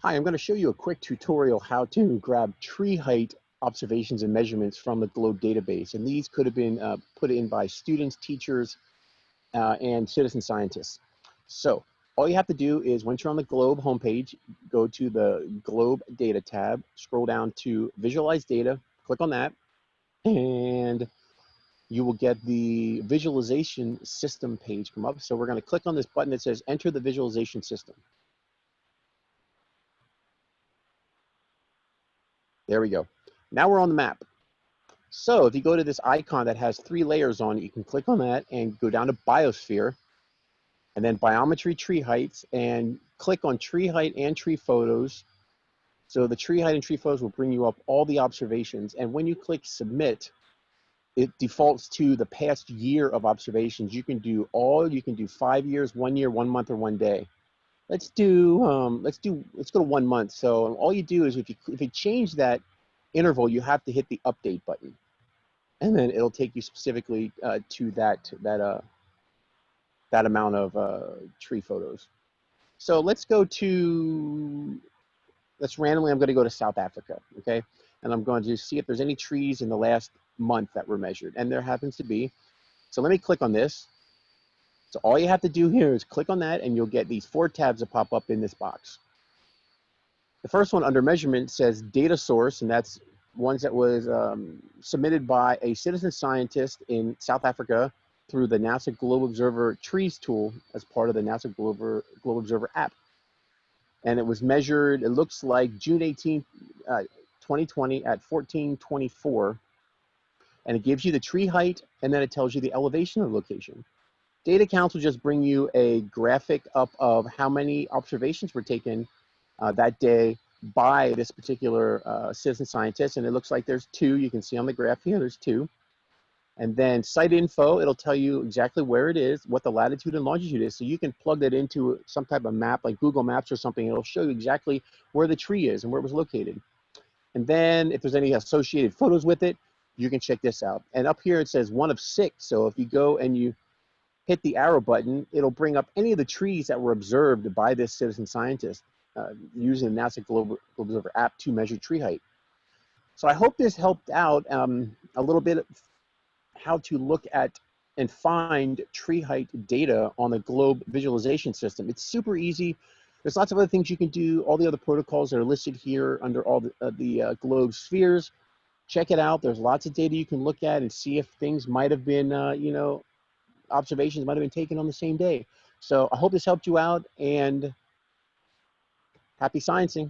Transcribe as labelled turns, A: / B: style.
A: Hi, I'm going to show you a quick tutorial how to grab tree height observations and measurements from the GLOBE database. And these could have been put in by students, teachers, and citizen scientists. So all you have to do is once you're on the GLOBE homepage, go to the GLOBE data tab, scroll down to visualize data, click on that, and you will get the visualization system page come up. So we're going to click on this button that says enter the visualization system. There we go. Now we're on the map. So if you go to this icon that has 3 layers on it, you can click on that and go down to Biosphere, and then Biometry Tree Heights, and click on Tree Height and Tree Photos. So the Tree Height and Tree Photos will bring you up all the observations, and when you click Submit, it defaults to the past year of observations. You can do 5 years, 1 year, 1 month, or 1 day. Let's go to 1 month. So all you do is if you change that interval, you have to hit the update button, and then it'll take you specifically to that amount of tree photos. So let's randomly, I'm going to go to South Africa, okay? And I'm going to see if there's any trees in the last month that were measured, and there happens to be. So let me click on this. So all you have to do here is click on that, and you'll get these 4 tabs that pop up in this box. The first one under measurement says data source, and that's ones that was submitted by a citizen scientist in South Africa through the NASA Globe Observer Trees tool as part of the NASA Globe Observer app. And it was measured, it looks like June 18th, 2020 at 1424. And it gives you the tree height, and then it tells you the elevation of the location. Data counts will just bring you a graphic up of how many observations were taken that day by this particular citizen scientist, and it looks like there's 2. You can see on the graph here, there's 2. And then site info, it'll tell you exactly where it is, what the latitude and longitude is, so you can plug that into some type of map like Google Maps or something. It'll show you exactly where the tree is and where it was located. And then if there's any associated photos with it, you can check this out. And up here it says 1 of 6, so if you go and you hit the arrow button, it'll bring up any of the trees that were observed by this citizen scientist using the NASA Globe Observer app to measure tree height. So I hope this helped out a little bit how to look at and find tree height data on the GLOBE visualization system. It's super easy. There's lots of other things you can do. All the other protocols that are listed here under all the GLOBE spheres. Check it out. There's lots of data you can look at and see if things might have been, observations might have been taken on the same day. So I hope this helped you out, and happy sciencing.